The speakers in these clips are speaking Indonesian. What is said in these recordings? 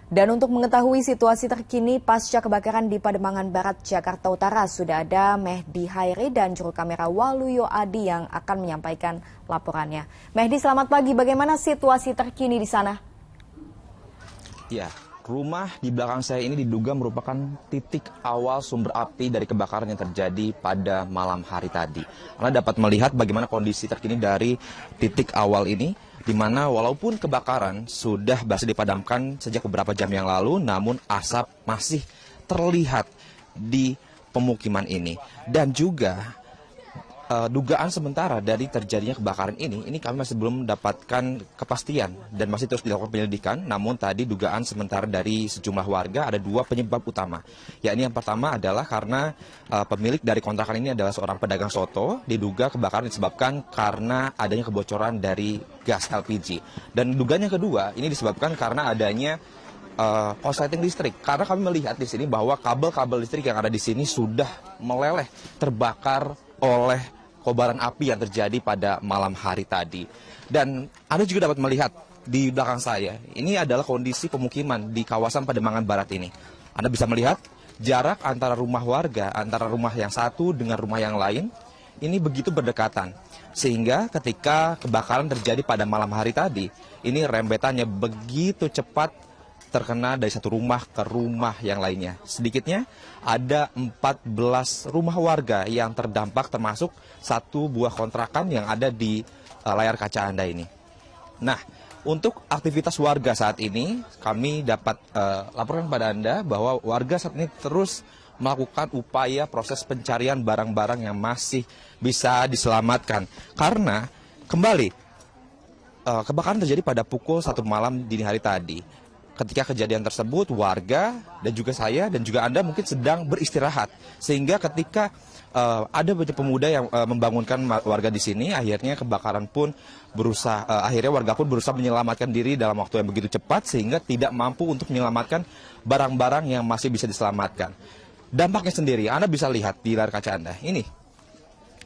Dan untuk mengetahui situasi terkini pasca kebakaran di Pademangan Barat, Jakarta Utara, sudah ada Mehdi Hairi dan juru kamera Waluyo Adi yang akan menyampaikan laporannya. Mehdi, selamat pagi. Bagaimana situasi terkini di sana? Ya, rumah di belakang saya ini diduga merupakan titik awal sumber api dari kebakaran yang terjadi pada malam hari tadi. Anda dapat melihat bagaimana kondisi terkini dari titik awal ini, di mana walaupun kebakaran sudah berhasil dipadamkan sejak beberapa jam yang lalu, namun asap masih terlihat di pemukiman ini. Dan juga dugaan sementara dari terjadinya kebakaran ini kami masih belum mendapatkan kepastian dan masih terus dilakukan penyelidikan. Namun tadi dugaan sementara dari sejumlah warga ada dua penyebab utama. Yakni yang pertama adalah karena pemilik dari kontrakan ini adalah seorang pedagang soto. Diduga kebakaran disebabkan karena adanya kebocoran dari gas LPG. Dan dugaan yang kedua ini disebabkan karena adanya korsleting listrik. Karena kami melihat di sini bahwa kabel-kabel listrik yang ada di sini sudah meleleh terbakar oleh kobaran api yang terjadi pada malam hari tadi. Dan Anda juga dapat melihat di belakang saya, ini adalah kondisi pemukiman di kawasan Pademangan Barat ini. Anda bisa melihat jarak antara rumah warga, antara rumah yang satu dengan rumah yang lain, ini begitu berdekatan. Sehingga ketika kebakaran terjadi pada malam hari tadi, ini rembetannya begitu cepat terkena dari satu rumah ke rumah yang lainnya. Sedikitnya ada 14 rumah warga yang terdampak, termasuk satu buah kontrakan yang ada di layar kaca Anda ini. Nah, untuk aktivitas warga saat ini, kami dapat laporkan kepada Anda bahwa warga saat ini terus melakukan upaya proses pencarian barang-barang yang masih bisa diselamatkan. Karena kembali, kebakaran terjadi pada pukul 1 malam dini hari tadi. Ketika kejadian tersebut, warga dan juga saya dan juga Anda mungkin sedang beristirahat. Sehingga ketika ada banyak pemuda yang membangunkan warga di sini, akhirnya kebakaran pun akhirnya warga pun berusaha menyelamatkan diri dalam waktu yang begitu cepat, sehingga tidak mampu untuk menyelamatkan barang-barang yang masih bisa diselamatkan. Dampaknya sendiri, Anda bisa lihat di layar kaca Anda. Ini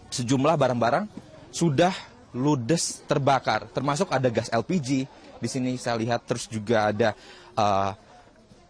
sejumlah barang-barang sudah ludes terbakar, termasuk ada gas LPG. Di sini saya lihat, terus juga ada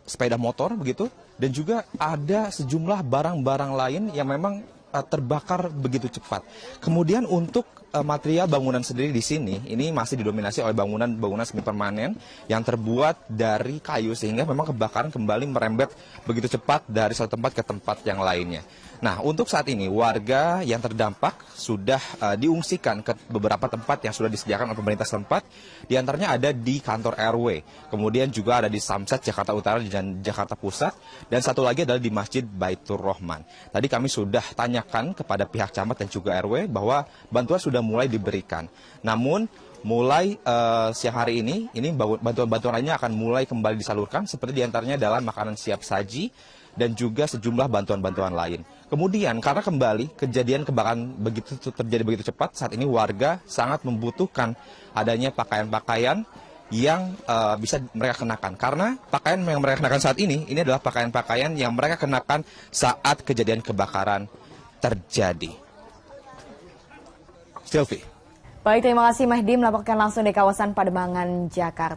sepeda motor begitu, dan juga ada sejumlah barang-barang lain yang memang terbakar begitu cepat. Kemudian untuk material bangunan sendiri di sini, ini masih didominasi oleh bangunan semi permanen yang terbuat dari kayu, sehingga memang kebakaran kembali merembet begitu cepat dari satu tempat ke tempat yang lainnya. Nah, untuk saat ini warga yang terdampak sudah diungsikan ke beberapa tempat yang sudah disediakan oleh pemerintah setempat. Di antaranya ada di kantor RW, kemudian juga ada di Samsat, Jakarta Utara dan Jakarta Pusat, dan satu lagi adalah di Masjid Baitur Rahman. Tadi kami sudah tanyakan kepada pihak camat dan juga RW bahwa bantuan sudah mulai diberikan. Namun mulai siang hari ini bantuan-bantuan lainnya akan mulai kembali disalurkan, seperti diantaranya adalah makanan siap saji dan juga sejumlah bantuan-bantuan lain. Kemudian karena kembali kejadian kebakaran terjadi begitu cepat, saat ini warga sangat membutuhkan adanya pakaian-pakaian yang bisa mereka kenakan. Karena pakaian yang mereka kenakan saat ini adalah pakaian-pakaian yang mereka kenakan saat kejadian kebakaran terjadi. Sylvie. Baik, terima kasih Mehdi melaporkan langsung dari kawasan Pademangan, Jakarta.